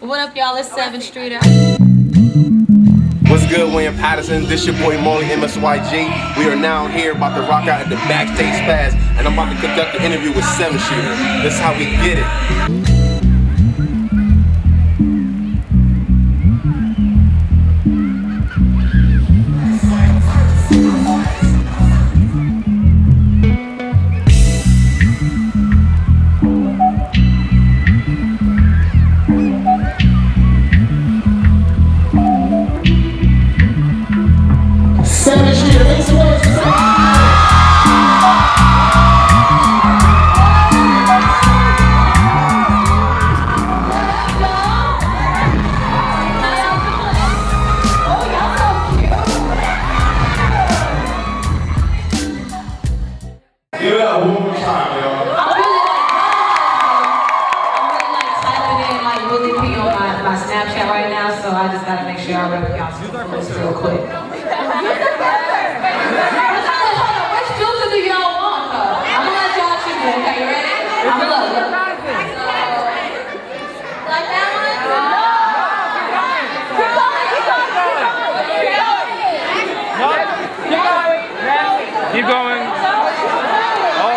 What up, y'all? It's Sevyn Streeter. What's good, William Patterson? This your boy Molly MSYG. We are now here about to rock out at the Backstage Spaz, and I'm about to conduct an interview with Sevyn Streeter. This is how we get it. Sevyn Streeter, make some noise for Sevyn. Give it up one more time, y'all. I'm really typing in like Willie P on my Snapchat right now, so I just gotta make sure I rep y'all real quick. Which filter do y'all want though? I'm gonna let y'all choose it. Okay, you ready? I'm gonna look. Like that one? Keep going. Why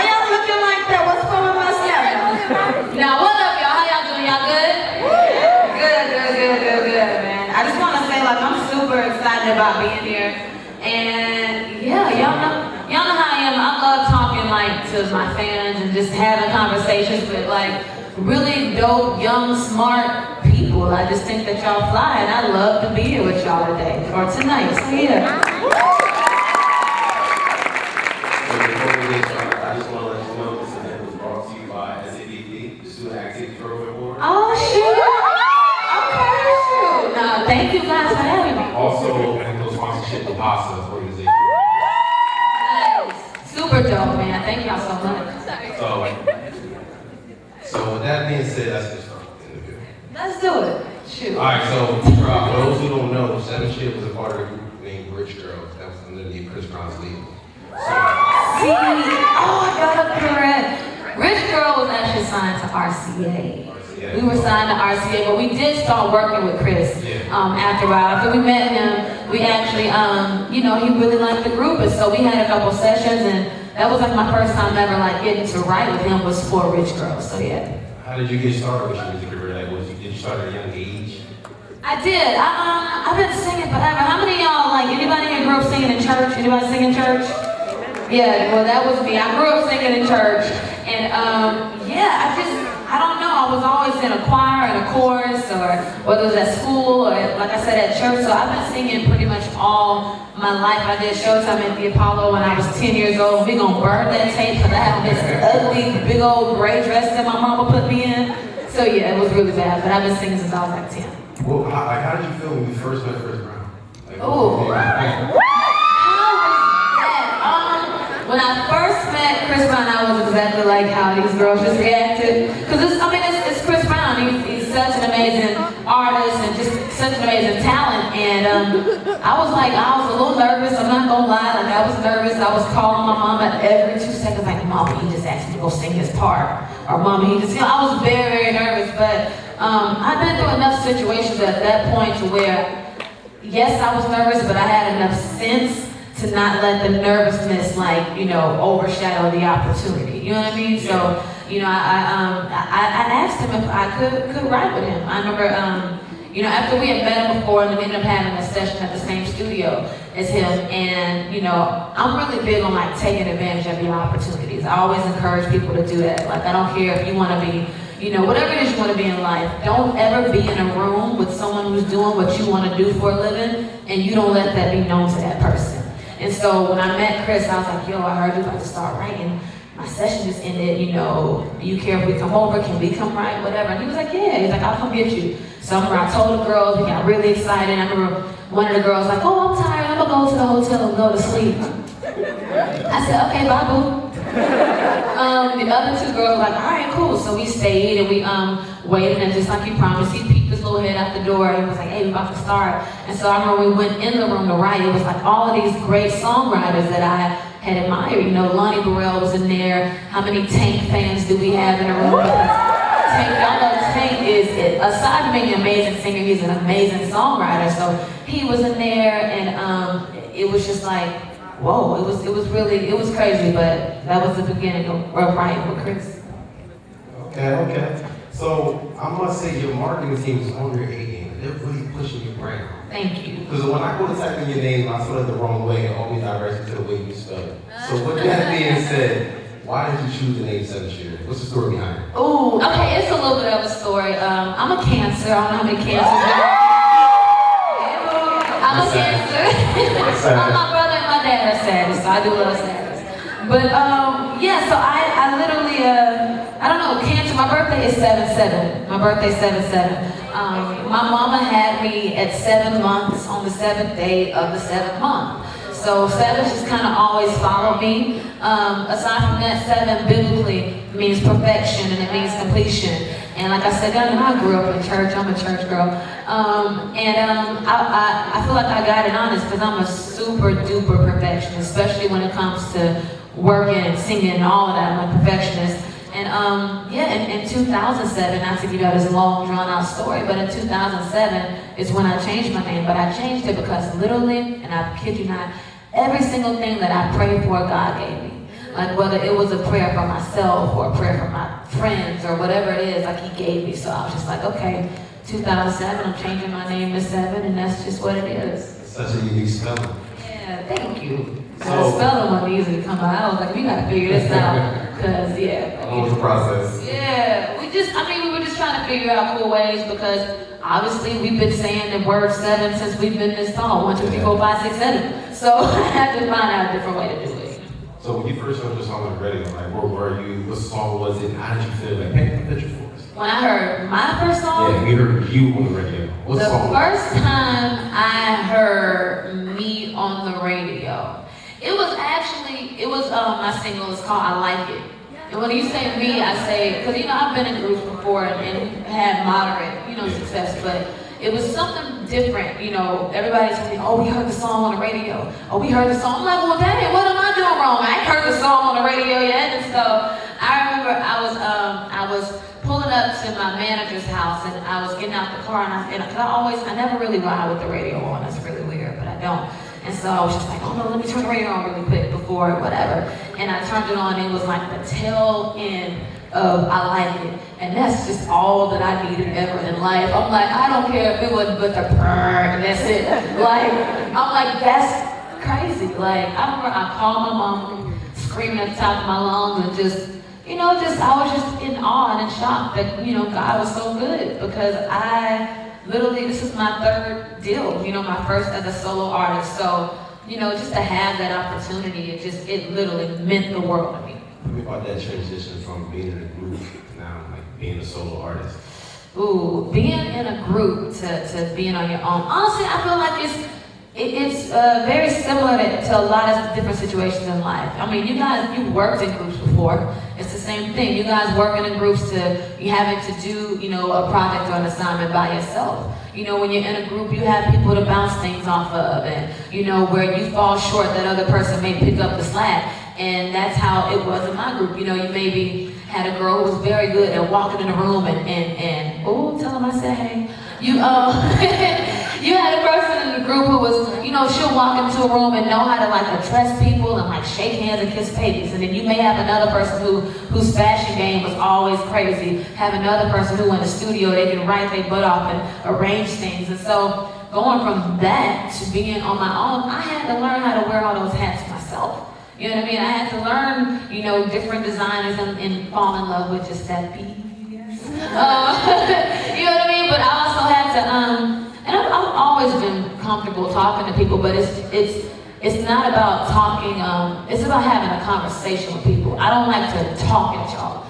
y'all looking like that? What's going on with my Snapchat? Now, what up, y'all? How y'all doing? Y'all good? Good, man. I just want to say, like, I'm super excited about being here. And, yeah, y'all know how I am. I love talking, like, to my fans and just having conversations with, like, really dope, young, smart people. I just think that y'all fly, and I love to be here with y'all today, or tonight. So, yeah. I just want to let you know this event was brought to you by SADP, the Student Activity Program Board. Oh, shoot. Okay, shoot. No, thank you guys for having me. Also, Angle Sponsorship of PASA organization. Nice. Super dope, man. Thank y'all so much. So with that being said, let's get started with the interview. Let's do it. Shoot. All right, so for those who don't know, Sevyn Streeter was a part of a group named Rich Girls. That was underneath Chris Brown's lead. See, I got it correct. Rich Girl was actually signed to RCA. We were signed to RCA, but we did start working with Chris after a while. After we met him, we actually, he really liked the group, and so we had a couple sessions, and that was like my first time ever like getting to write with him was for Rich Girl. So yeah. How did you get started with your music career? Like, did you start at a young age? I did. I've been singing forever. How many of y'all, like, anybody here grew up singing in church? Anybody sing in church? Yeah, well, that was me. I grew up singing in church, and I don't know. I was always in a choir and a chorus, or whether it was at school or, like I said, at church. So I've been singing pretty much all my life. I did Showtime at the Apollo when I was 10 years old. We gonna burn that tape because I have this ugly, big old gray dress that my mama put me in. So yeah, it was really bad. But I've been singing since I was like 10. Well, how did you feel when you first met Chris Brown? Like, When I first met Chris Brown, I was exactly like how these girls just reacted. Because it's Chris Brown. He's such an amazing artist and just such an amazing talent. And I was a little nervous. I'm not gonna lie. Like, I was nervous. I was calling my mama every 2 seconds, like, Mama, he just asked me to go sing his part. Or Mama, I was very, very nervous. But I've been through enough situations at that point to where, yes, I was nervous, but I had enough sense to not let the nervousness, overshadow the opportunity. You know what I mean? So, I asked him if I could write with him. I remember, after we had met him before, and we ended up having a session at the same studio as him, and, I'm really big on, like, taking advantage of your opportunities. I always encourage people to do that. Like, I don't care if you want to be, whatever it is you want to be in life, don't ever be in a room with someone who's doing what you want to do for a living, and you don't let that be known to that person. And so when I met Chris, I was like, yo, I heard you about to start writing. My session just ended, do you care if we come over? Can we come write? Whatever. And he was like, yeah. He's like, I'll come get you. So I remember I told the girls, we got really excited. I remember one of the girls like, oh, I'm tired. I'm going to go to the hotel and go to sleep. I said, okay, bye, boo. The other 2 girls were like, all right, cool. So we stayed and we waited, and just like he promised, he peeked his little head out the door and was like, hey, we're about to start. And so I remember we went in the room to write. It was like all of these great songwriters that I had admired. Lonnie Burrell was in there. How many Tank fans do we have in the room? Tank, y'all know Tank is, aside from being an amazing singer, he's an amazing songwriter. So he was in there, and it was just like, whoa, it was crazy, but that was the beginning of writing with Chris. Okay. So I must say your marketing team is on your A game. They're really pushing your brand. Thank you. Because when I go to type in your name, I spell it the wrong way. It always directs me to the way you spell it. So with that being said, why did you choose the name Sevyn Streeter? What's the story behind it? Ooh, okay, it's a little bit of a story. I'm a Cancer. I don't know how many cancers there are. I'm a Cancer. My brother and my dad are Sagittarius, so I do love Sagittarius. But yeah, so I literally, I don't know, Cancer, my birthday is 7/7. My birthday's 7/7. My mama had me at 7 months on the 7th day of the 7th month. So 7 just kind of always followed me. Aside from that, 7 biblically means perfection and it means completion. And like I said, I grew up in church. I'm a church girl. I feel like I got it honest because I'm a super duper perfectionist, especially when it comes to working and singing and all of that. I'm a perfectionist. And in 2007, not to give you this long drawn out story, but in 2007 is when I changed my name. But I changed it because literally, and I kid you not, every single thing that I prayed for, God gave me. Like whether it was a prayer for myself or a prayer for my friends or whatever it is, like He gave me. So I was just like, okay, 2007, I'm changing my name to Sevyn, and that's just what it is. Such a unique spelling. Yeah, thank you. So, the spelling wasn't easy to come out. I was like, we gotta figure this out. Cause yeah. What was the process? Yeah, we were just trying to figure out cool ways because obviously we've been saying the word 7 since we've been this tall. 1, 2, 3, 4, 5, 6, 7. So I had to find out a different way to do it. So when you first heard the song on the radio, like where were you? What song was it? How did you feel? Like paint the picture for us. When I heard my first song, yeah, we heard you on the radio. What the song? first time I heard me on the radio, it was my single. It's called I Like It. And when you say me, I say, because I've been in groups before and had moderate, success, but it was something different. Everybody's saying, oh, we heard the song on the radio. Oh, we heard the song. I'm like, well, dang, what am I doing wrong? I ain't heard the song on the radio yet. And so I remember I was pulling up to my manager's house and I was getting out the car and I never really ride with the radio on. That's really weird, but I don't. And so I was just like, oh no, let me turn the radio on really quick before whatever. And I turned it on and it was like the tail end of I Like It. And that's just all that I needed ever in life. I'm like, I don't care if it wasn't but the purr and that's it. I'm like, that's crazy. Like, I remember I called my mom screaming at the top of my lungs and I was just in awe and in shock that, God was so good because this is my 3rd deal, my first as a solo artist. So, just to have that opportunity, it literally meant the world to me. Tell me about that transition from being in a group to now, like being a solo artist. Ooh, being in a group to being on your own. Honestly, I feel like it's very similar to a lot of different situations in life. I mean, you worked in groups before. It's the same thing. You guys working in groups you having to do, a project or an assignment by yourself. When you're in a group, you have people to bounce things off of and, where you fall short, that other person may pick up the slack. And that's how it was in my group. You maybe had a girl who was very good at walking in the room and tell them I said hey. You had a person in the group who was, she'll walk into a room and know how to address people and shake hands and kiss babies. And then you may have another person whose fashion game was always crazy. Have another person who in the studio, they can write their butt off and arrange things. And so going from that to being on my own, I had to learn how to wear all those hats myself. You know what I mean? I had to learn, different designers and fall in love with Giuseppe. You know what I mean? But I also had to, and I've always been comfortable talking to people, but it's not about talking, it's about having a conversation with people. I don't like to talk at y'all.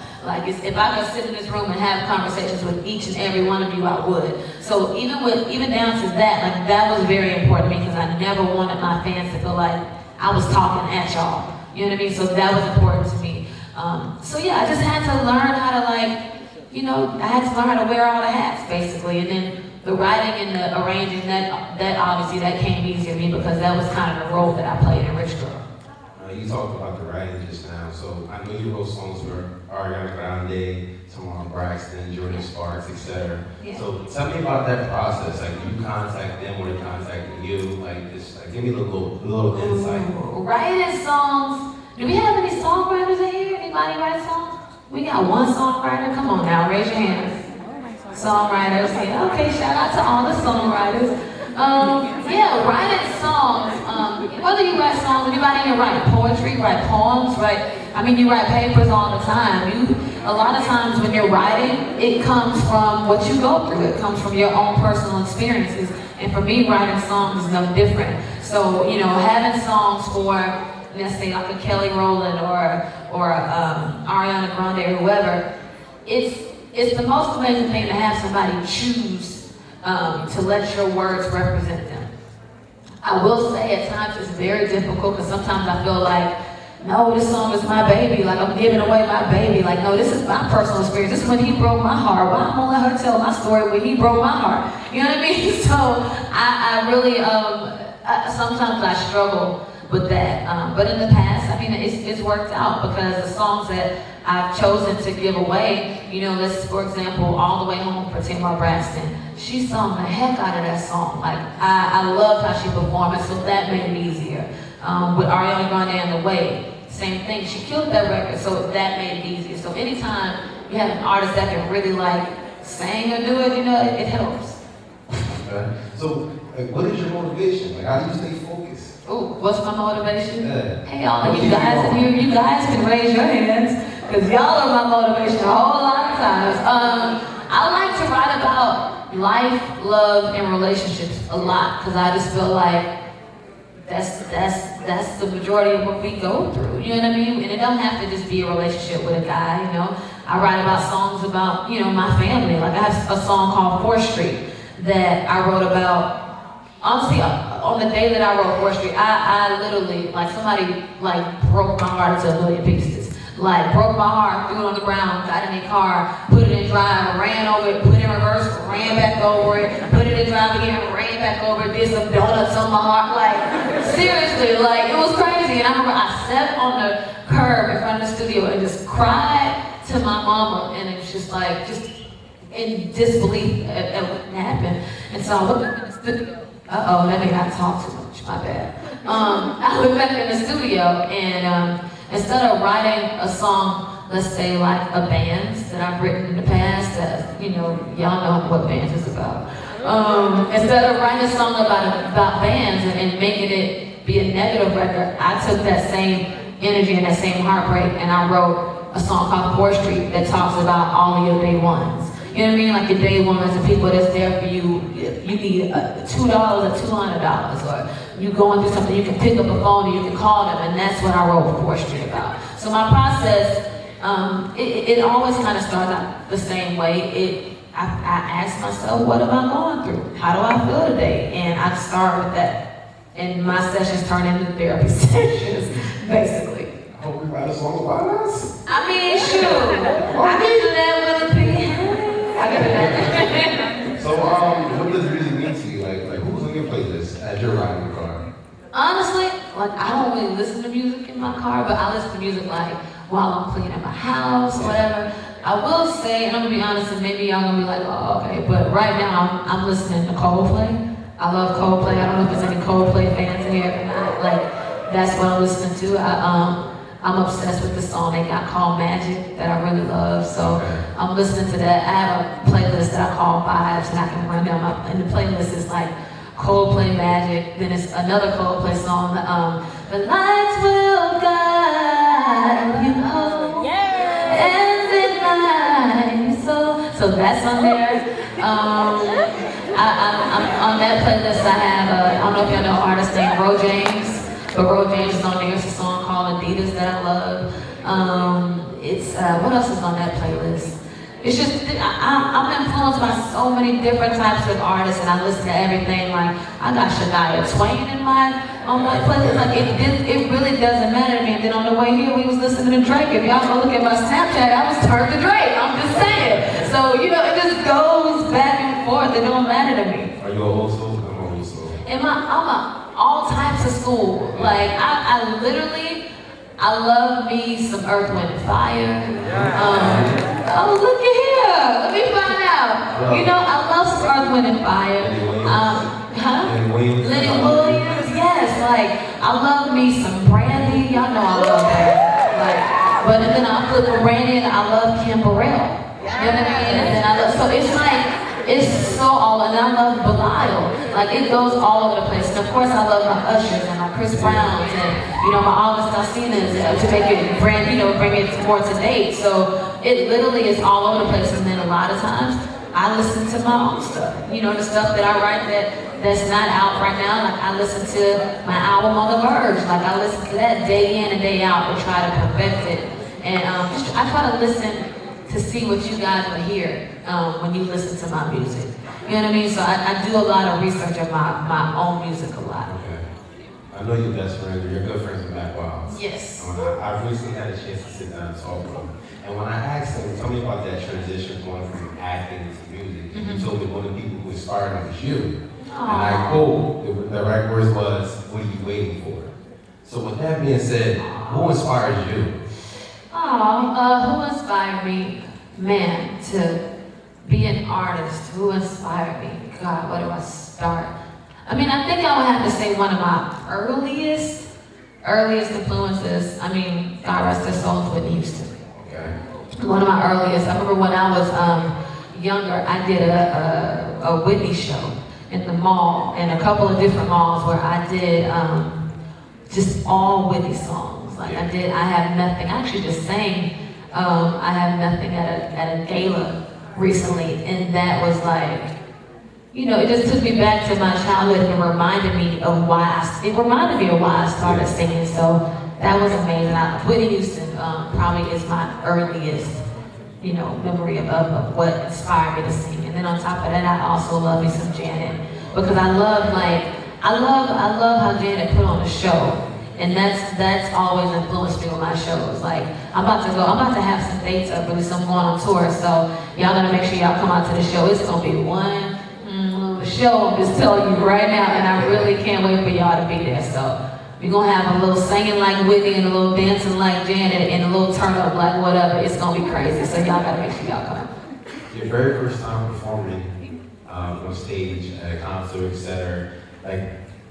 If I could sit in this room and have conversations with each and every one of you, I would. So even down to that, that was very important to me because I never wanted my fans to feel like I was talking at y'all. You know what I mean? So that was important to me. I just had to learn how to I had to learn how to wear all the hats basically. And then the writing and the arranging, that obviously that came easier to me because that was kind of the role that I played in Rich Girl. You talked about the writing just now, so I know you wrote songs for Ariana Grande, Tamar Braxton, Jordan Sparks, etc. Yeah. So tell me about that process. Like, do you contact them or they contacting you? Like, just like give me a little insight. Writing songs. Do we have any songwriters in here? Anybody write songs? We got one songwriter. Come on now, raise your hands. Songwriters. Yeah. Okay. Shout out to all the songwriters. Yeah, writing songs. Whether you write songs, anybody here write poetry, write poems, you write papers all the time. A lot of times when you're writing, it comes from what you go through. It comes from your own personal experiences. And for me, writing songs is no different. So, having songs for, let's say, like a Kelly Rowland or Ariana Grande or whoever, it's the most amazing thing to have somebody choose to let your words represent them. I will say at times it's very difficult because sometimes I feel like, no, this song is my baby. Like, I'm giving away my baby. Like, no, this is my personal experience. This is when he broke my heart. Why I'm gonna let her tell my story when he broke my heart? You know what I mean? So I really, sometimes I struggle with that. But in the past, it's worked out because the songs that I've chosen to give away, let's, for example, All the Way Home for Tamar Braxton. She sung the heck out of that song. Like, I loved how she performed it, so that made it easier. With Ariana Grande and The Way, same thing. She killed that record, so that made it easier. So anytime you have an artist that can really sing or do it, it helps. Okay. So, what is your motivation? Like, how do you stay focused? Oh, what's my motivation? Yeah. Hey, all of you guys in here, you guys can raise your hands, because y'all are my motivation a whole lot of times. I like to write about life, love, and relationships a lot, because I just feel like that's the majority of what we go through, you know what I mean? And it don't have to just be a relationship with a guy, I write about songs about, my family. Like, I have a song called 4th Street that I wrote about. Honestly, on the day that I wrote 4th Street, I literally, somebody, broke my heart into a million pieces. Broke my heart, threw it on the ground, got in a car, put it in drive, ran over it, put it in reverse, ran back over it, put it in drive again, ran back over it, did some donuts on my heart. Seriously, it was crazy. And I remember I sat on the curb in front of the studio and just cried to my mama, and it was just in disbelief at what happened. And so I looked in the studio. That made I talk too much, my bad. I went back in the studio and instead of writing a song, let's say a band that I've written in the past, that y'all know what bands is about. Instead of writing a song about bands and making it be a negative record, I took that same energy and that same heartbreak and I wrote a song called 4th Street that talks about all of your day ones. You know what I mean? Like your day ones, the people that's there for you. You need $2 or $200, or you going through something, you can pick up a phone and you can call them, and that's what I wrote 4th Street about. So my process, it always kind of starts out the same way. I ask myself, what am I going through? How do I feel today? And I start with that. And my sessions turn into therapy sessions, basically. I hope we write a song about us. Shoot. I can do that with a big hand. I can do that. So, what does music mean to you? Like who's on your playlist as you're riding your car? Honestly, I don't really listen to music in my car, but I listen to music while I'm cleaning my house or whatever. I will say, and I'm gonna be honest, and maybe y'all gonna be like, oh, okay, but right now I'm listening to Coldplay. I love Coldplay. I don't know if there's any Coldplay fans in here or not. That's what I'm listening to. I'm obsessed with the song they got called Magic that I really love. So I'm listening to that. I have a playlist that I call Vibes, and I can run down and the playlist is Coldplay Magic. Then it's another Coldplay song, The Lights Will Guide You Home. And the night. So that's on there. I'm on that playlist. I have, I don't know if y'all know an artist named Ro James. But Ro James is on there. It's a song called Adidas that I love. What else is on that playlist? It's just, I'm influenced by so many different types of artists, and I listen to everything. I got Shania Twain on my playlist. It really doesn't matter to me. And then on the way here, we was listening to Drake. If y'all go look at my Snapchat, I was turned to Drake. I'm just saying. So, it just goes back and forth. It don't matter to me. Are you a old soul? I'm a old soul. I'm all types of school. I love me some Earth, Wind, and Fire. Oh, look at here. Let me find out. You know, I love some Earth, Wind, and Fire. Lenny Williams, yes. Like, I love me some Brandy. Y'all know I love that. Like, but then I flip a Brandy and I love Kim Burrell. You know what I mean? And then I love, so it's like, it's so all, and I love Belial. Like, it goes all over the place. And of course, I love my Ushers and my Chris Browns and, you know, my August Alsinas to make it brand, you know, bring it more to date. So it literally is all over the place. And then a lot of times, I listen to my own stuff. You know, the stuff that I write that's not out right now. Like, I listen to my album on the Verge. Like, I listen to that day in and day out and try to perfect it. And I try to listen to see what you guys will hear when you listen to my music. You know what I mean? So I do a lot of research of my own music a lot. Okay. I know you're best friends, you're good friends with Matt Wiles. Yes. I've recently had a chance to sit down and talk with him. And when I asked him, tell me about that transition going from acting to music, he told me one of the people who inspired him was you. Aww. And I quote, the right words was, what are you waiting for? So with that being said, who inspires you? Who inspired me? Man, to be an artist. Who inspired me? God, where do I start? I mean, I think I would have to say one of my earliest influences. I mean, God rest his soul, Whitney Houston. Okay. One of my earliest. I remember when I was younger, I did a Whitney show in the mall, in a couple of different malls where I did just all Whitney songs. Like I Have Nothing. I actually just sang I Have Nothing at a gala recently, and that was like, you know, it just took me back to my childhood and reminded me of why I started singing. So that was amazing. Whitney Houston probably is my earliest, you know, memory of what inspired me to sing. And then on top of that, I also love me some Janet, because I love how Janet put on a show. And that's always influenced me with my shows. Like, I'm about to have some dates up, really, so I'm going on tour. So y'all gotta make sure y'all come out to the show. It's gonna be one show, I'm just telling you right now, and I really can't wait for y'all to be there. So we're gonna have a little singing like Whitney and a little dancing like Janet and a little turn up like whatever. It's gonna be crazy. So y'all gotta make sure y'all come. Your very first time performing on stage at a concert, etc. Like,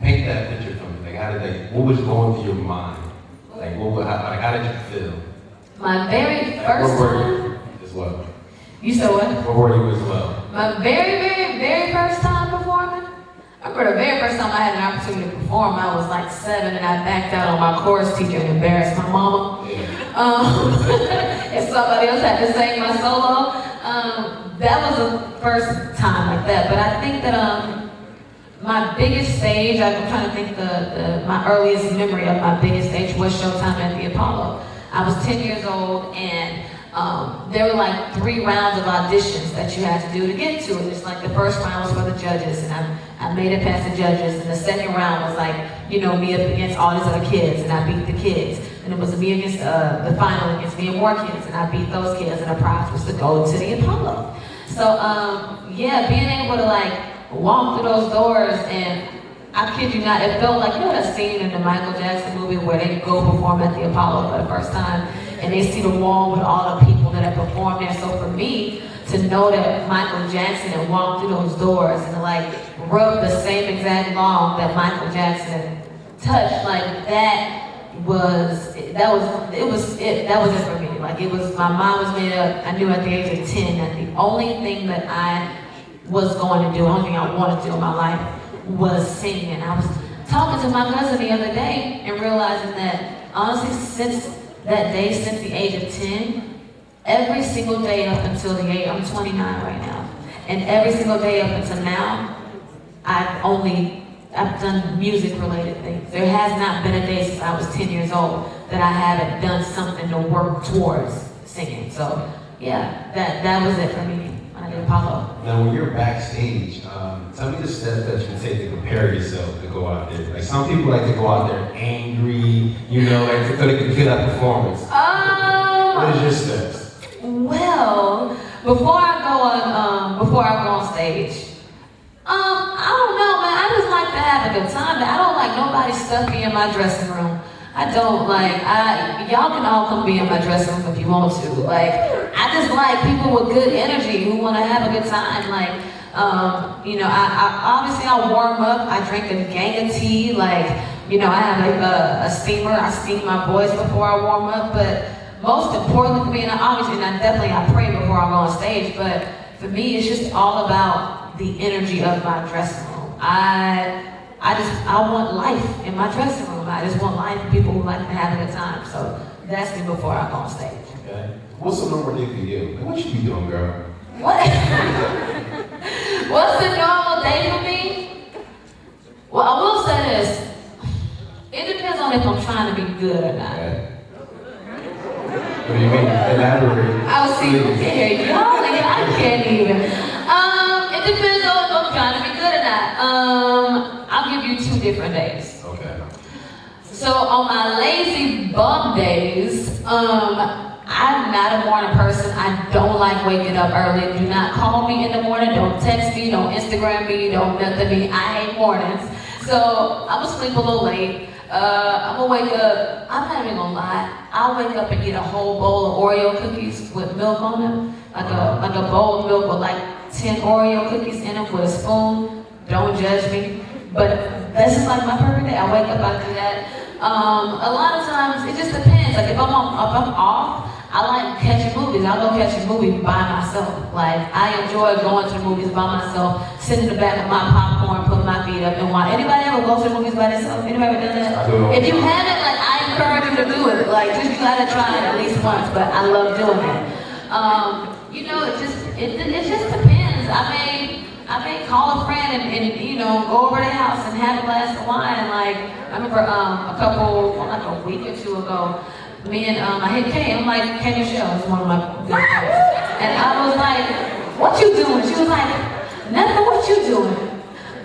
paint that picture for me. Like, what was going through your mind? Like, how did you feel? My very first time? As well. You said what? Where were you as well? My very, very, very first time performing? I remember the very first time I had an opportunity to perform, I was like 7 and I backed out on my chorus teacher and embarrassed my mama. Yeah. And somebody else had to sing my solo. That was the first time like that. But I think that my biggest stage, I'm trying to think my earliest memory of my biggest stage was Showtime at the Apollo. I was 10 years old, and there were like 3 rounds of auditions that you had to do to get to it. It's like the first round was for the judges, and I made it past the judges, and the second round was like, you know, me up against all these other kids, and I beat the kids. And it was me against the final against me and more kids, and I beat those kids, and the prize was to go to the Apollo. So yeah, being able to like walk through those doors, and I kid you not, it felt like, you know that scene in the Michael Jackson movie where they go perform at the Apollo for the first time, and they see the wall with all the people that have performed there. So for me, to know that Michael Jackson had walked through those doors and like rubbed the same exact lung that Michael Jackson touched, like that was it for me. Like, it was, my mind was made up. I knew at the age of 10 that the only thing that I was going to do, the only thing I wanted to do in my life was singing. And I was talking to my cousin the other day and realizing that honestly, since that day, since the age of 10, every single day up until the age, I'm 29 right now, and every single day up until now, I've done music related things. There has not been a day since I was 10 years old that I haven't done something to work towards singing. So yeah, that was it for me when I did Apollo. Now, when you're backstage, tell me the steps that you take to prepare yourself to go out there. Like, some people like to go out there angry, you know, like so they can feel that performance. What is your steps? Well, before I go on stage, I don't know, man. I just like to have a good time. I don't like nobody stuffing in my dressing room. I don't like, y'all can all come be in my dressing room if you want to. Like, I just like people with good energy who want to have a good time. Like, you know, I obviously I warm up, I drink a gang of tea, like, you know, I have like a steamer, I steam my voice before I warm up, but most importantly for me, and I pray before I go on stage, but for me, it's just all about the energy of my dressing room. I want life in my dressing room. I just want life and people who like to have a good time. So that's me before I go on stage. Okay. What's a normal day for you? Like, what you be doing, girl? What? What's a normal day for me? Well, I will say this. It depends on if I'm trying to be good or not. Okay. What do you mean? Elaborate. I'll see you here. Y'all, like, I can't even. It depends on if I'm trying to be good or not. I'll give you 2 different days. Okay. So on my lazy bum days, I'm not a morning person. I don't like waking up early. Do not call me in the morning. Don't text me. Don't Instagram me. Don't nothing me. I hate mornings. So I'm gonna sleep a little late. I'm gonna wake up. I'm not even gonna lie. I'll wake up and eat a whole bowl of Oreo cookies with milk on them, like a bowl of milk with like 10 Oreo cookies in them with a spoon. Don't judge me, but this is like my perfect day. I wake up, I do that. A lot of times it just depends. Like if I'm off, I like catching movies. I'll go catch a movie by myself. Like I enjoy going to the movies by myself, sitting in the back of my popcorn, putting my feet up and watch. Anybody ever go to the movies by themselves? Anybody ever done that? If you haven't, like I encourage you to do it. Like just you gotta try it at least once. But I love doing it. You know, it just depends. I may call a friend and you know go over to their house and have a glass of wine. Like I remember like a week or 2 ago. Me and I hit Kay, I'm like, Kay Michelle is one of my good friends. And I was like, what you doing? She was like, nothing, what you doing?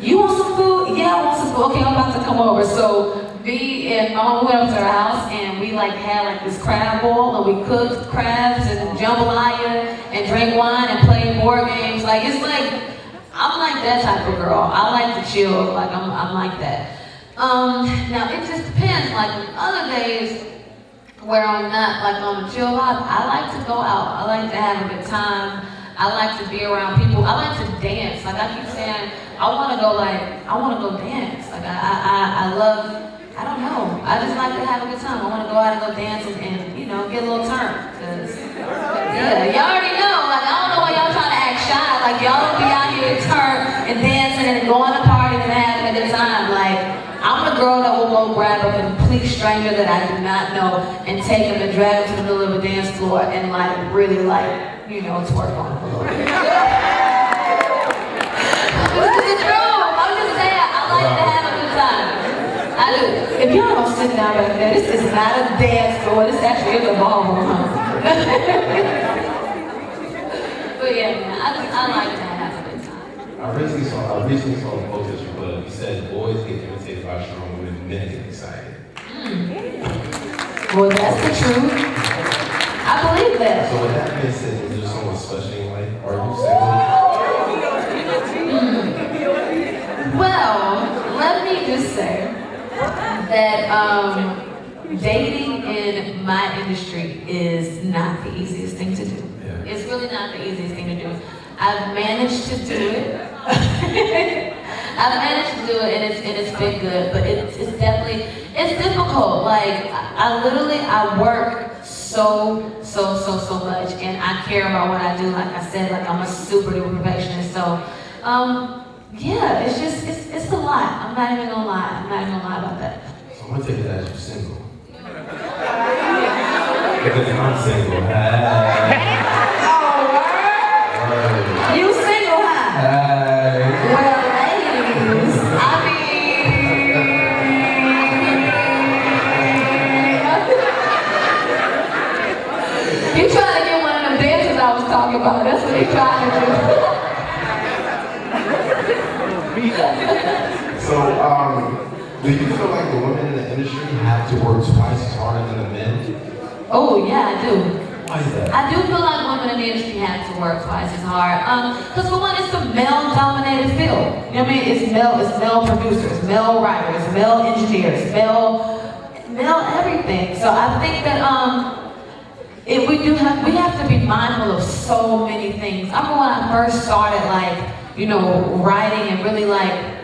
You want some food? Yeah, I want some food. Okay, I'm about to come over. So me and my mom went up to her house and we like had like this crab bowl and we cooked crabs and jambalaya and drank wine and played board games. Like it's like, I'm like that type of girl. I like to chill, like I'm like that. Now it just depends, like other days, where I'm not like on a chill vibe, I like to go out. I like to have a good time. I like to be around people. I like to dance. Like I keep saying, I want to go dance. Like I love, I don't know. I just like to have a good time. I want to go out and go dance and you know, get a little turn. Cause yeah, y'all already know. Like I don't know why y'all trying to act shy. Like y'all don't be out here turn and dancing and going to parties and having a good time. Like I'm the girl that will go grab a complete stranger that I do not know and take him and drag him to the middle of a dance floor and like really like, you know, twerk on him a little bit. This is true. I'm just saying, I like to have a good time. I do. If y'all don't sit down back there, this is not a dance floor. This actually is a ballroom, huh? But yeah, man, I like to have a good time. I recently saw a post that you put up. You said boys get imitated by strong women, men get excited. Well, that's the truth. I believe that. So with that being said, is there someone special in life? Are you single? Well, let me just say that dating in my industry is not the easiest thing to do. Yeah. It's really not the easiest thing to do. I've managed to do it. I've managed to do it, and it's been good, but it's definitely difficult. Like I work so much, and I care about what I do. Like I said, like I'm a super duper perfectionist. So, yeah, it's a lot. I'm not even gonna lie. About that. So I'm gonna take it as you're single. Because I'm single. You single, huh? Well, ladies, I mean, he trying to get one of them dances I was talking about. That's what he trying to do. So, do you feel like the women in the industry have to work twice as hard than the men? Oh yeah, I do. Why is that? I do feel like women in the industry have to work twice as hard. Because for one, it's a male-dominated field. You know what I mean? It's male producers, male writers, male engineers, male male everything. So I think that we have to be mindful of so many things. I remember when I first started, like, you know, writing and really like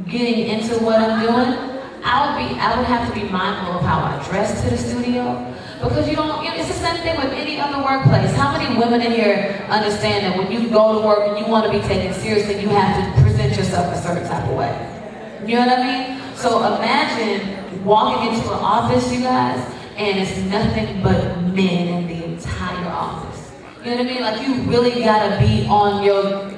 getting into what I'm doing, I would have to be mindful of how I dress to the studio. Because it's the same thing with any other workplace. How many women in here understand that when you go to work and you want to be taken seriously, you have to present yourself a certain type of way? You know what I mean? So imagine walking into an office, you guys, and it's nothing but men in the entire office. You know what I mean? Like, you really gotta be on your,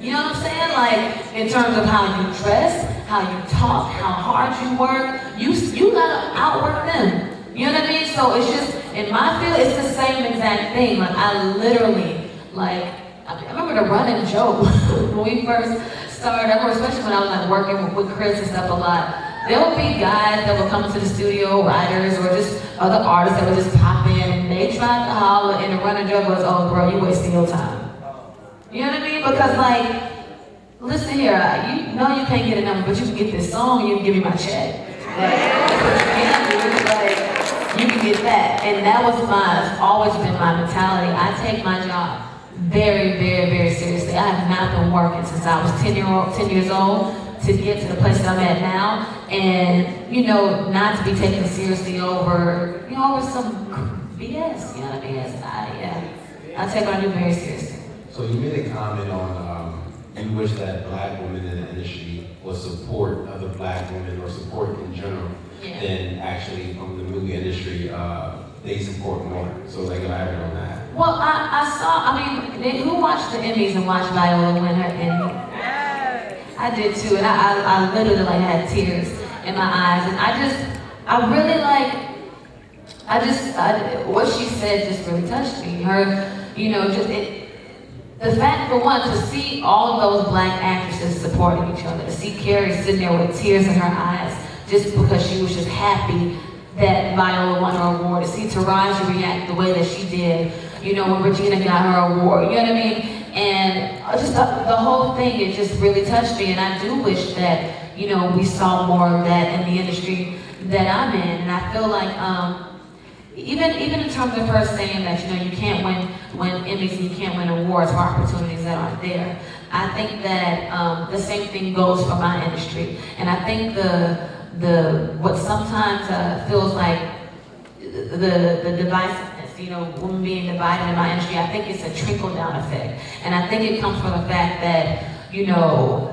you know what I'm saying? Like, in terms of how you dress, how you talk, how hard you work, you gotta outwork them. You know what I mean? So it's just, in my field, it's the same exact thing. Like, I literally, like, I remember the running joke when we first started. I remember, especially when I was like working with Chris and stuff a lot. There would be guys that would come to the studio, writers, or just other artists that would just pop in, and they tried to holler, and the running joke was, "Oh, bro, you wasting your time." You know what I mean? Because, like, listen here, you know you can't get a number, but you can get this song, and you can give me my check. Like, you can get that. And that was it's always been my mentality. I take my job very, very, very seriously. I have not been working since I was 10 years old to get to the place that I'm at now. And, you know, not to be taken seriously over some BS, you know what I mean? I take what I do very seriously. So you made a comment on you wish that black women in the industry would support other black women or support in general than actually from the movie industry they support more. So like elaborate on that. Well, I mean, who watched the Emmys and watched Viola win her Emmy? I did too, and I literally like had tears in my eyes, and what she said just really touched me. Her, you know, the fact, for one, to see all of those black actresses supporting each other, to see Carrie sitting there with tears in her eyes just because she was just happy that Viola won her award, to see Taraji react the way that she did, you know, when Regina got her award, you know what I mean? And just the whole thing, it just really touched me, and I do wish that, you know, we saw more of that in the industry that I'm in, and I feel like, even in terms of her saying that, you know, you can't win Emmys and you can't win awards for opportunities that aren't there. I think that the same thing goes for my industry, and I think what sometimes feels like the divisiveness, you know, women being divided in my industry, I think it's a trickle-down effect, and I think it comes from the fact that, you know,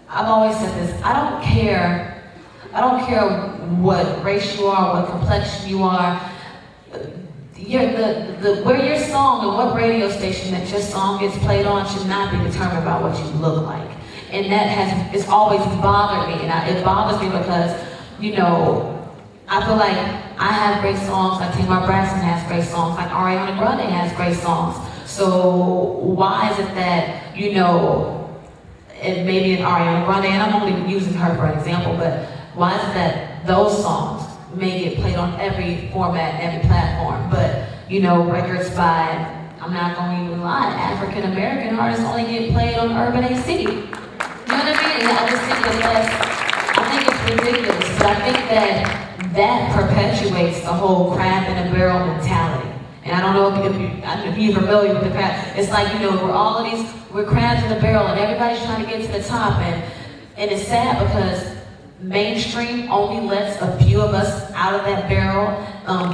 I've always said this: I don't care what race you are, what complexion you are. Where your song and what radio station that your song gets played on should not be determined by what you look like. And it's always bothered me, and it bothers me because, you know, I feel like I have great songs, like Tamar Braxton has great songs, like Ariana Grande has great songs. So why is it that, you know, and maybe in Ariana Grande, and I'm only using her for an example, but why is it that those songs may get played on every format, every platform, but, you know, records by, I'm not going to even lie, African American artists only get played on Urban AC. You know what I mean? And I just think I think it's ridiculous, but I think that perpetuates the whole crab in a barrel mentality. And I don't know if you're familiar with the crab. It's like, you know, we're crabs in a barrel, and everybody's trying to get to the top, and it's sad because mainstream only lets a few of us out of that barrel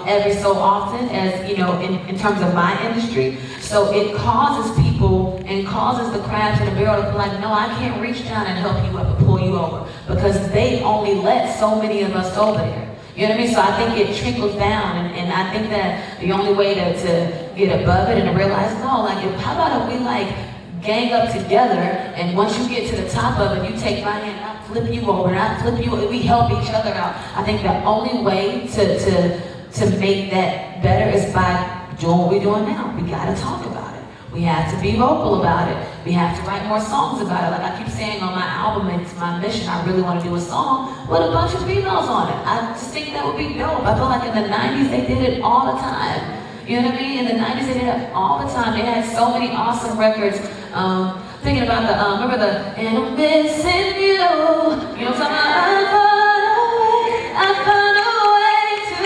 every so often, as you know, in terms of my industry. So it causes people and causes the crabs in the barrel to be like, no, I can't reach down and help you up and pull you over, because they only let so many of us over there. You know what I mean? So I think it trickles down, and I think that the only way to get above it and to realize, no, like, how about if we like gang up together, and once you get to the top of it, you take my hand, I flip you over, and I flip you, we help each other out. I think the only way to make that better is by doing what we're doing now. We gotta talk about it. We have to be vocal about it. We have to write more songs about it. Like I keep saying on my album, it's my mission, I really want to do a song with a bunch of females on it. I just think that would be dope. I feel like in the 90s they did it all the time. You know what I mean? In the 90s they did it all the time. They had so many awesome records. Thinking about remember and I'm missing you. You know what I'm talking about? I found a way to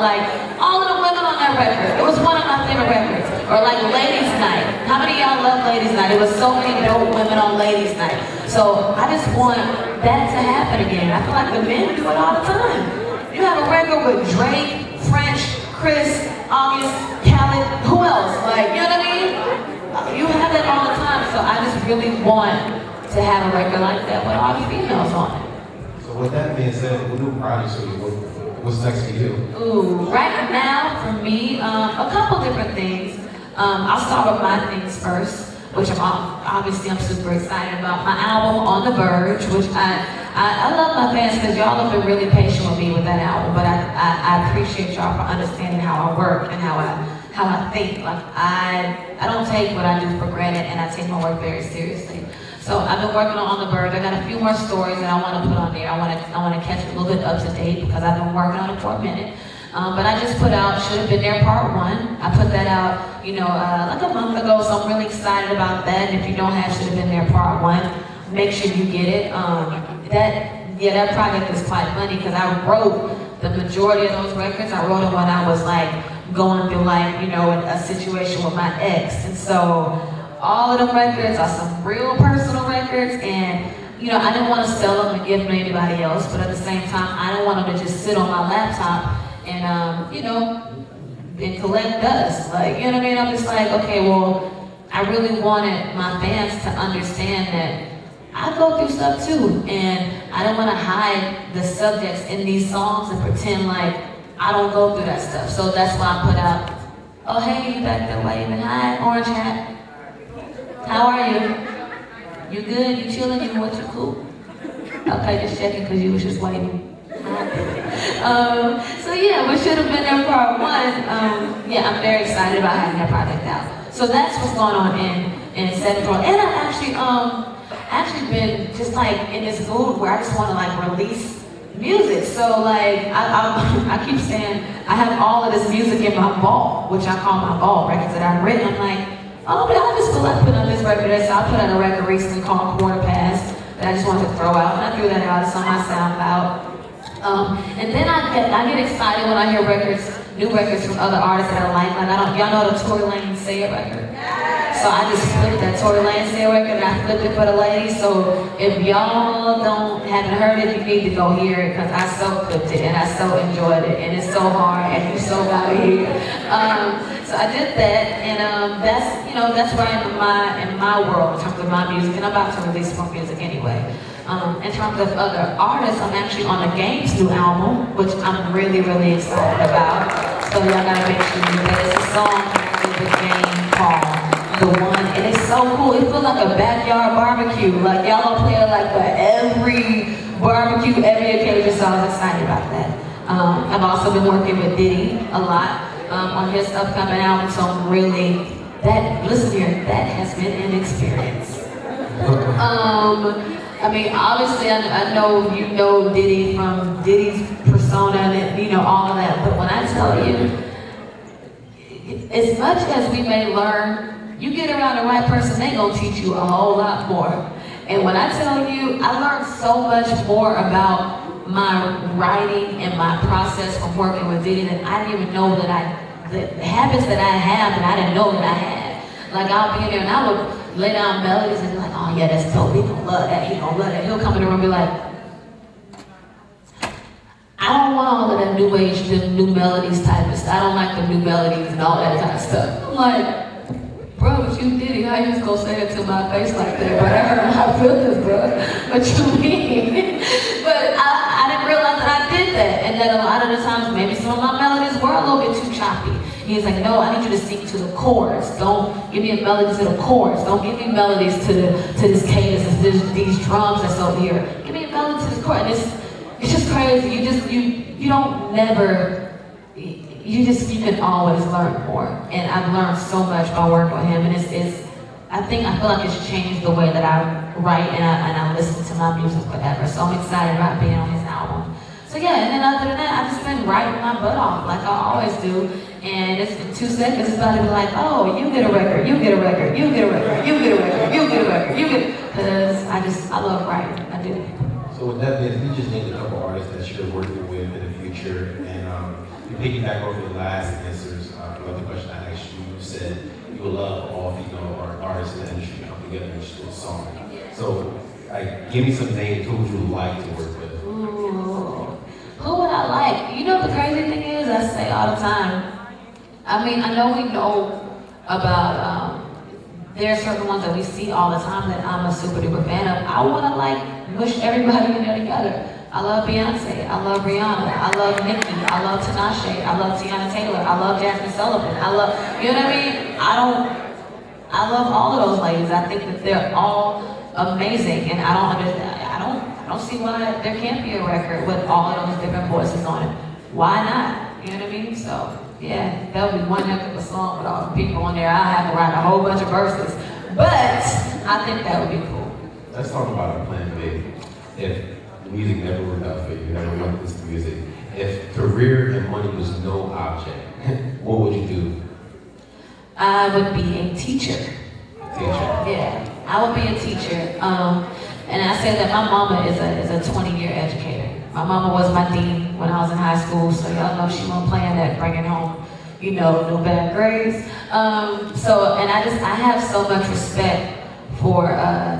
like all of the women on that record. It was one of my favorite records. Or like Ladies Night. How many of y'all love Ladies Night? It was so many dope women on Ladies Night. So I just want that to happen again. I feel like the men do it all the time. You have a record with Drake, French, Chris, August, Khaled, who else? Like, you know what I mean? You have that all the time. So I just really want to have a record like that with all the females on it. So with that being said, what new projects are you working on? What's next for you? Ooh, right now for me, a couple different things. I'll start with my things first, which I'm super excited about. My album On the Verge, which I love my fans because y'all have been really patient with me with that album, but I appreciate y'all for understanding how I work and how I think. Like I don't take what I do for granted, and I take my work very seriously. So I've been working on The Verge. I got a few more stories that I want to put on there. I want to catch it a little bit up to date because I've been working on it for a minute. But I just put out Should Have Been There Part 1. I put that out, like a month ago, so I'm really excited about that. And if you don't have Should Have Been There Part 1, make sure you get it. That project is quite funny because I wrote the majority of those records. I wrote it when I was like going through a situation with my ex. And so all of the records are some real personal records, and I didn't want to sell them and give them to anybody else, but at the same time, I didn't want them to just sit on my laptop and and collect dust. Like, you know what I mean? I'm just like, okay, well, I really wanted my fans to understand that I go through stuff too, and I don't want to hide the subjects in these songs and pretend like I don't go through that stuff. So that's why I put out, oh hey, you back there waving, hi, orange hat. How are you? You good? You chilling? You what? You cool? Okay, just checking because you was just waving. So yeah, we Should Have Been There Part 1. I'm very excited about having that project out. So that's what's going on in Sevyn Streeter. And I've actually been just like in this mood where I just want to like release music. So like I keep saying I have all of this music in my vault, which I call my vault records that I've written. I'm like, oh, but I just feel like putting on this record. So I put out a record recently called Quarter Past that I just wanted to throw out, and I threw that out. It's on my SoundCloud. And then I get excited when I hear new records from other artists that I like. Y'all know the Tory Lanez Say It record? So I just flipped that Tory Lanez Say It record and I flipped it for the ladies. So if y'all haven't heard it, you need to go hear it because I so flipped it and I so enjoyed it and it's so hard and you so gotta hear it. So I did that, and that's where I am in my world in terms of my music, and I'm about to release more music anyway. In terms of other artists, I'm actually on The Game's new album, which I'm really, really excited about. So y'all gotta make sure you get it. It's a song with The Game called The One, and it's so cool. It feels like a backyard barbecue. Like y'all don't play it like for every barbecue, every occasion, so I was excited about that. I've also been working with Diddy a lot on his upcoming album, so I'm really, listen here, that has been an experience. Obviously, I know you know Diddy from Diddy's persona and all of that, but when I tell you, as much as we may learn, you get around the right person, they gonna teach you a whole lot more. And when I tell you, I learned so much more about my writing and my process from working with Diddy that I didn't even know the habits that I have that I didn't know that I had. Like I'll be in there and I would lay down melodies and be like, oh yeah, that's dope, he gonna love that, he gonna love that. He'll come in the room and be like, I don't want all of that new age, the new melodies type of stuff. I don't like the new melodies and all that kind of stuff. I'm like, bro, but you did it. How you just gonna say it to my face like that? But I hurt my feelings, bro. What you mean? But I didn't realize that I did that. And that a lot of the times, maybe some of my melodies were a little bit too choppy. He's like, no, I need you to sing to the chorus. Don't give me a melody to the chorus. Don't give me melodies to this cadence, these drums that's over here. Give me a melody to this chorus. And it's just crazy. You don't never, you can always learn more. And I've learned so much by working with him. And I feel like it's changed the way that I write and I listen to my music forever. So I'm excited about being on his album. So yeah, and then other than that, I've just been writing my butt off like I always do. And it's in 2 seconds, it's about to be like, oh, you get a record, you get a record, you get a record, you get a record, you get a record, you get, because I love writing, I do. So with that being, you just named a couple artists that you're working with in the future, and to piggyback over the last answers, another question I asked you, you said you would love all female artists in the industry to come together and do a song. So, give me some names. Who would you like to work with? Ooh, who would I like? You know, the crazy thing is, I say all the time. I mean, I know we know about. There are certain ones that we see all the time that I'm a super duper fan of. I want to like mush everybody in there together. I love Beyonce, I love Rihanna, I love Nicki, I love Tinashe, I love Tiana Taylor, I love Jasmine Sullivan, I love, you know what I mean? I love all of those ladies. I think that they're all amazing, and I don't understand, I don't see why there can't be a record with all of those different voices on it. Why not? You know what I mean? So, yeah, that would be one heck of a song with all the people on there. I have to write a whole bunch of verses, but I think that would be cool. Let's talk about a plan B. If music never worked out for you, you never went into music, if career and money was no object, what would you do? I would be a teacher. Teacher? Yeah, I would be a teacher. And I say that my mama is a 20-year educator. My mama was my dean when I was in high school, so y'all know she wasn't playing that, bringing home, you know, no bad grades. And I have so much respect for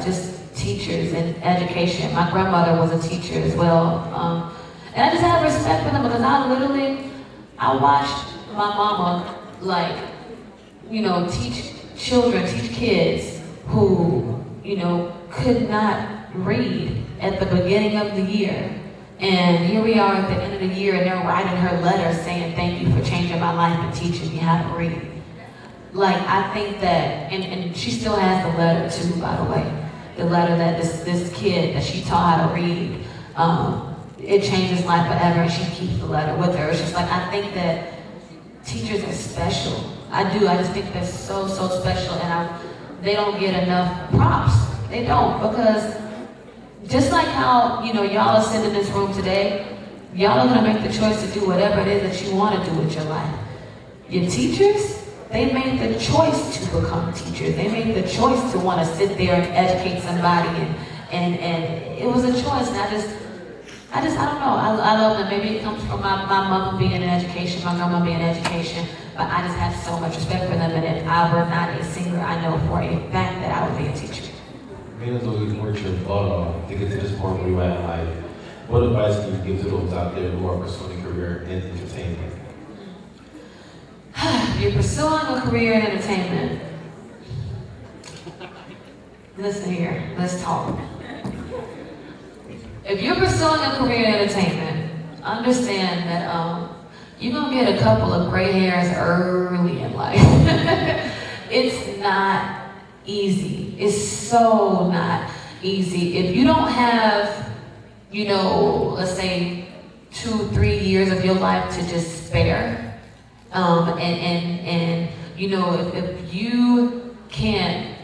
just teachers and education. My grandmother was a teacher as well. And I just have respect for them because I watched my mama, like, you know, teach children, teach kids who, you know, could not read at the beginning of the year. And here we are at the end of the year and they're writing her letter saying, thank you for changing my life and teaching me how to read. Like, I think that, and she still has the letter too, by the way. The letter that this kid that she taught how to read, it changed his life forever, and she keeps the letter with her. It's just like, I think that teachers are special. I just think they're so special, and they don't get enough props. They don't, because just like how, you know, y'all are sitting in this room today, y'all are gonna make the choice to do whatever it is that you wanna do with your life. Your teachers, they made the choice to become teachers. They made the choice to want to sit there and educate somebody, and it was a choice. And I don't know. I love them. Maybe it comes from my mother being in education, my grandma being in education, but I just have so much respect for them. And if I were not a singer, I know for a fact that I would be a teacher. Being as though you've worked your butt off to get to this point where you're at in life, what advice can you give to those out there who are pursuing a career in entertainment? You're pursuing a career in entertainment. Listen here, let's talk. If you're pursuing a career in entertainment, understand that you're gonna get a couple of gray hairs early in life. It's not easy. It's so not easy. If you don't have, you know, let's say 2-3 years of your life to just spare, and you know, if you can't,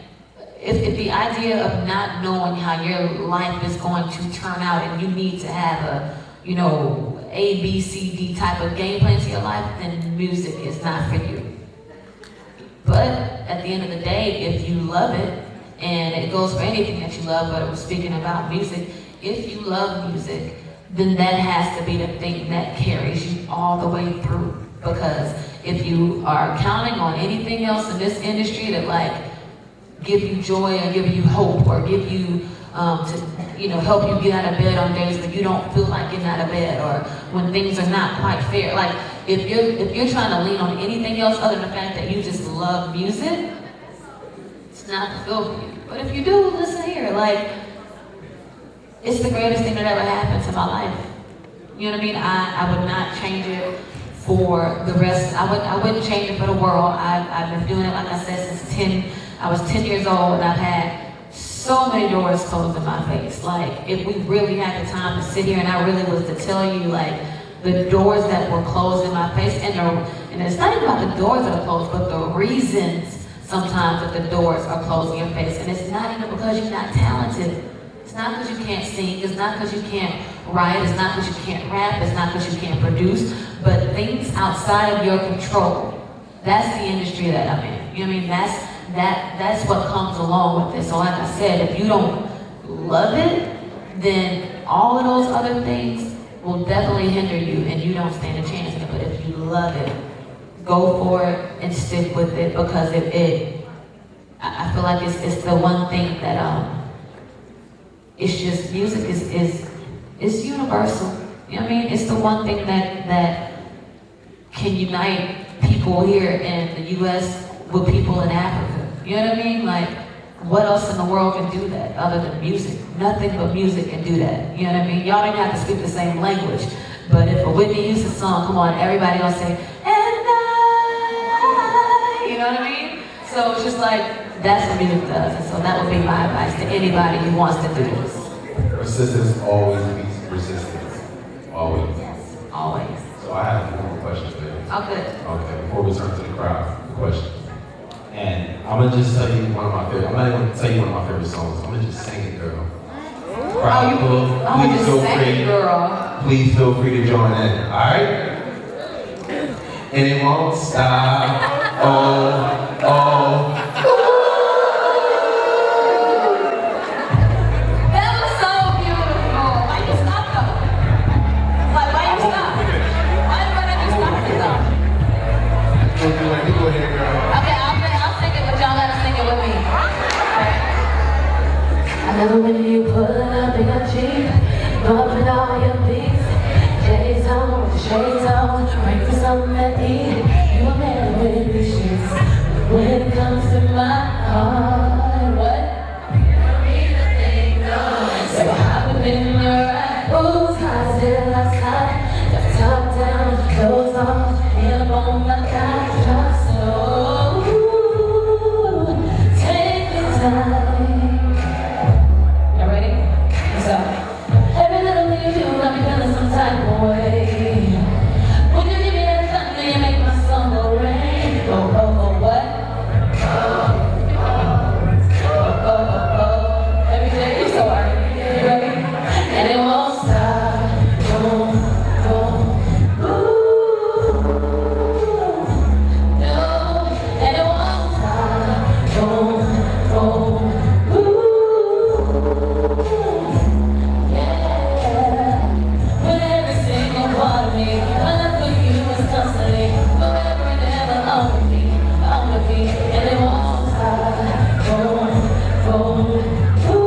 if the idea of not knowing how your life is going to turn out and you need to have a, you know, A, B, C, D type of game plan to your life, then music is not for you. But at the end of the day, if you love it, and it goes for anything that you love, but I'm speaking about music, if you love music, then that has to be the thing that carries you all the way through. Because if you are counting on anything else in this industry to like give you joy or give you hope or give you to, you know, help you get out of bed on days when you don't feel like getting out of bed or when things are not quite fair, like if you're trying to lean on anything else other than the fact that you just love music, it's not the feel for you. But if you do, listen here, like it's the greatest thing that ever happened to my life. You know what I mean? I would not change it for the rest. I wouldn't change it for the world. I've been doing it, like I said, since I was 10 years old, and I've had so many doors closed in my face. Like, if we really had the time to sit here and I really was to tell you, like, the doors that were closed in my face, and it's not even about the doors that are closed, but the reasons sometimes that the doors are closed in your face. And it's not even because you're not talented. It's not because you can't sing, it's not because you can't write, it's not because you can't rap, it's not because you can't produce, but things outside of your control. That's the industry that I'm in. You know what I mean? That's what comes along with this. So like I said, if you don't love it, then all of those other things will definitely hinder you and you don't stand a chance in it. But if you love it, go for it and stick with it, because I feel like it's the one thing that it's just, music is universal. You know what I mean? It's the one thing that can unite people here in the US with people in Africa. You know what I mean? Like, what else in the world can do that other than music? Nothing but music can do that. You know what I mean? Y'all don't have to speak the same language, but if a Whitney Houston song, come on, everybody gonna say, and I, you know what I mean? So it's just like, that's what music does, and so that would be my advice to anybody who wants to do this. Persistence always beats resistance. Always. Always. So I have one more question for you. Okay. Okay, before we turn to the crowd, the question. And I'm gonna just tell you one of my favorite, I'm not even gonna tell you one of my favorite songs. I'm gonna just sing it, girl. Crowd, please feel free. Please feel free to join in, alright? And it won't stop. Oh, oh. That was so beautiful. Why you stop though? Like, why you stop? Why you stop it though? You go ahead, girl. Okay, I'll sing it, but y'all gotta sing it with me. I love it when you pull up in your Jeep, bumping all your beats, shades on, bring me something to eat. You a man with the sheets. When it comes to my heart, what? So I've been in your eyes, ooh, high still outside, the top down, clothes on, and I'm on my couch, so ooh, take your time. Y'all ready? So, every little thing you do, got me feeling some type of way. When you give me that thunder, you make my song go rain. Oh, oh, oh, what? Every day you so hard. You ready? And it won't stop. Boom, boom, ooh. No, and it won't stop. Boom, boom, ooh. Yeah. With every single part of me, my love for you is constantly forever and ever on repeat, and it won't stop. Boom, boom, ooh.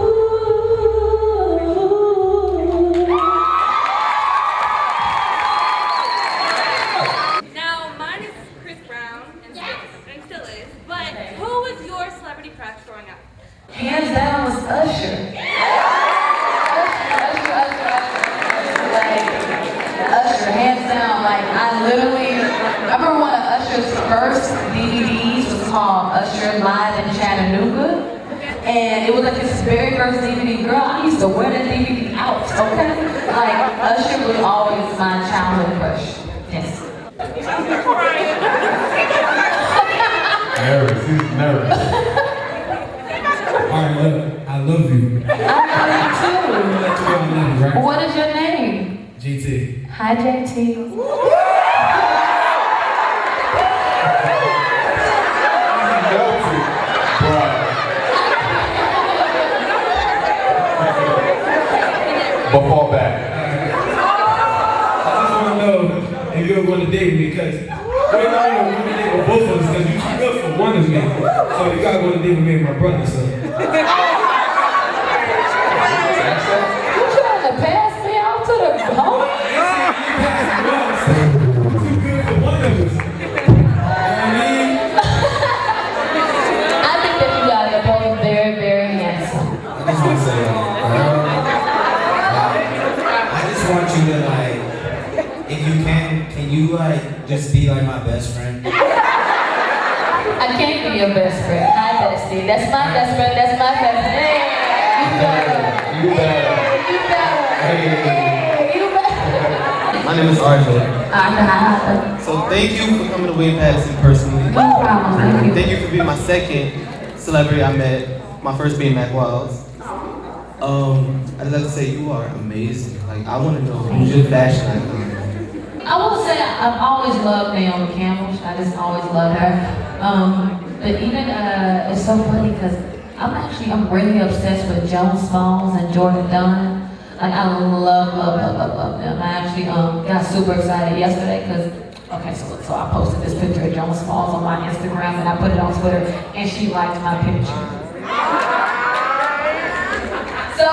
Now, mine is Chris Brown, and still is, but who was your celebrity crush growing up? Hands down was Usher. Like, Usher, hands down. Like, I remember one of Usher's first DVDs was called Usher Live in Chattanooga. And it was like his very first DVD. Girl, I used to wear that DVD out, okay? Like, Usher was always my childhood crush. Yes. Nervous, he's nervous. Alright, look, I love you. I love you too. That's what I love you, right? What is your name? GT. Hi, JT. But fall back. I just want to know if you're going to date with me, because right now you're going to date with both of us, because you too good for one of me. So you got to go to date with me and my brother, so. You trying to pass me off to the homie? Too good for one of us. You know what I mean? I think that you guys are both very, very handsome. I just want to say, I just want you to like, if you can you like just be like my best friend? I can't be your best friend. Hi, bestie. That's my best friend. That's my best friend. Hey, you better. You better. Hey, you better. My name is RJ. Arthur. So thank you for coming to Wave Madison personally. No problem. Thank you. Thank you for being my second celebrity I met. My first being Mac Wilds. I'd like to say you are amazing. Like, I want to know who's your fashion icon. I will say I've always loved Naomi Campbell. I just always loved her. But even it's so funny because I'm really obsessed with Joan Smalls and Jordan Dunn. Like, I love them. I actually got super excited yesterday because Okay, so I posted this picture of Joan Smalls on my Instagram and I put it on Twitter and she liked my picture. So,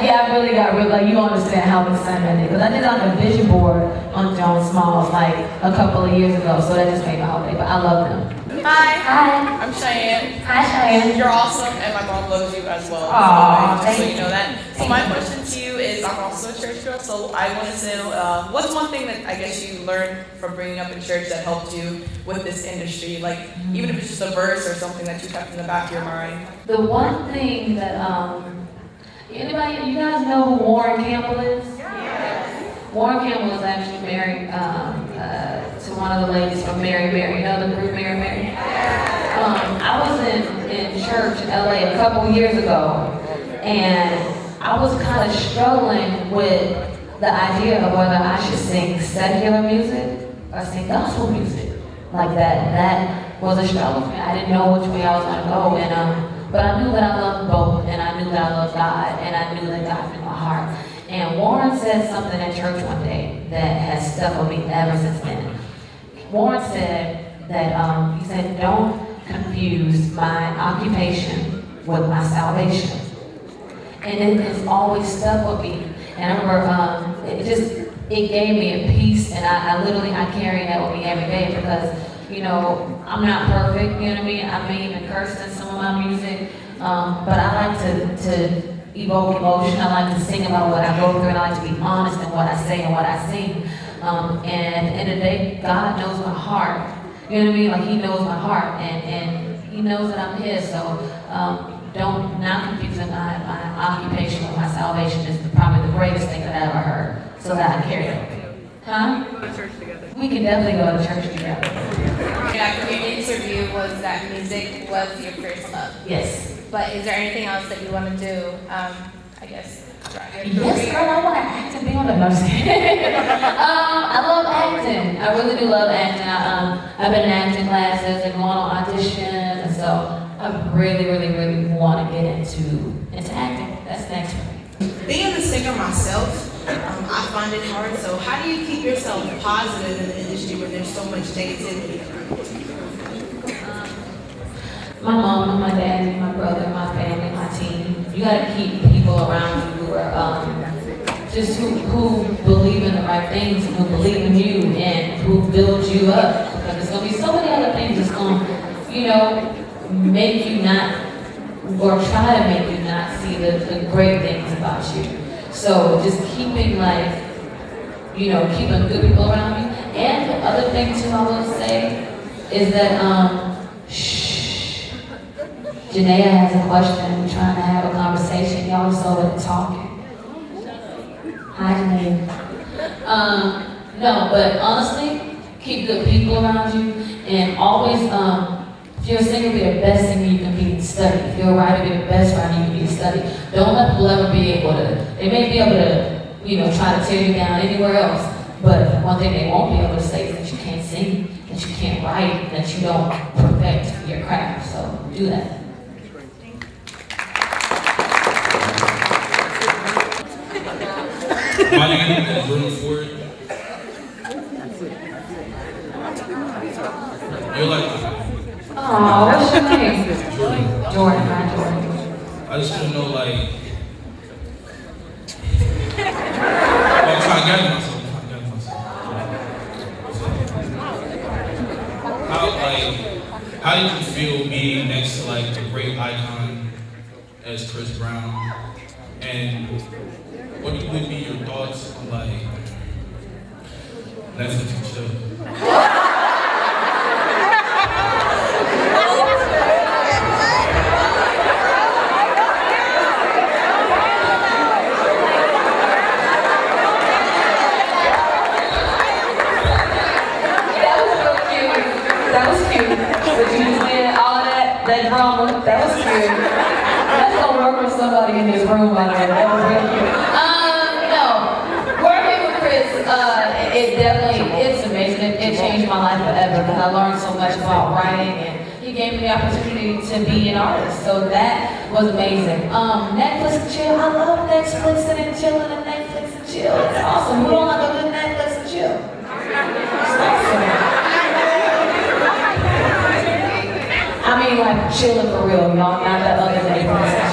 yeah, I really got like, you understand how excited I did. Because I did like a vision board on Joan Smalls like a couple of years ago, so that just made my whole day, but I love them. Hi. Hi. I'm Cheyenne. Hi, Cheyenne. You're awesome, and my mom loves you as well. Aw, so thank you know that. So my question to you is, I'm also a church girl, so I want to know, what's one thing that I guess you learned from bringing up in church that helped you with this industry? Like, even if it's just a verse or something that you kept in the back of your mind. The one thing that, anybody, you guys know who Warren Campbell is? Yes. Warren Campbell is actually married to one of the ladies from Mary Mary. You know the group Mary Mary? I was in church in LA a couple years ago, and I was kind of struggling with the idea of whether I should sing secular music or sing gospel music. Like that was a struggle for me. I didn't know which way I was going to go, and but I knew that I loved both, and I knew that I loved God, and I knew that God knew my heart. And Warren said something at church one day that has stuck with me ever since then. Warren said that, he said, don't confuse my occupation with my salvation. And it has always stuck with me. And I remember, it gave me a peace, and I literally carry that with me every day because, you know, I'm not perfect, you know what I mean? I may even curse in some of my music, but I like to evoke emotion. I like to sing about what I go through, and I like to be honest in what I say and what I sing. And at the end of the day, God knows my heart. You know what I mean? Like, He knows my heart, and He knows that I'm His. So don't not confusing my occupation with my salvation is probably the greatest thing that I ever heard. So that I carry it. Huh? Go to church together. We can definitely go to church together. Yeah, your interview was that music was your first love. Yes. But is there anything else that you want to do, I guess, throughout your Yes, career? girl, I want to act and be on the mercy. I love acting. I really do love acting. I've been in acting classes and going on auditions, and so I really, really, really want to get into acting. That's next for me. Being a singer myself, I find it hard. So how do you keep yourself positive in the industry when there's so much negativity? My mom, my dad, my brother, my family, my team. You gotta keep people around you who are just who believe in the right things and who believe in you and who build you up. Because there's gonna be so many other things that's gonna, you know, make you not or try to make you not see the great things about you. So just keeping keeping good people around you. And the other thing too I will say is that Janaea has a question. We're trying to have a conversation. Y'all just over there talking. Hi, Janaea. No, but honestly, keep good people around you, and always, if you're a singer, be the best singer you can be and study. If you're a writer, be the best writer you can be and study. Don't let people ever be able to, they may be able to, try to tear you down anywhere else, but one thing they won't be able to say is that you can't sing, that you can't write, that you don't perfect your craft. So do that. My name is Jordan Ford. You're like, Oh, what's your name? Jordan. Jordan, hi Jordan. I just want to know, like, I'm trying to gather myself. How did you feel being next to like a great icon as Chris Brown? And what would be your thoughts on like Netflix and chill? That was cute. But you just did all of that drama. That was cute. That's gonna work with somebody in this room, by the way. That was real cute. No. Working with Chris, it's amazing. It changed my life forever because I learned so much about writing, and he gave me the opportunity to be an artist. So that was amazing. Netflix and chill. I love Netflix and chilling and Netflix and chill. It's awesome. Who don't like a good Netflix and chill? I mean, like chilling for real, y'all, not that other neighborhood.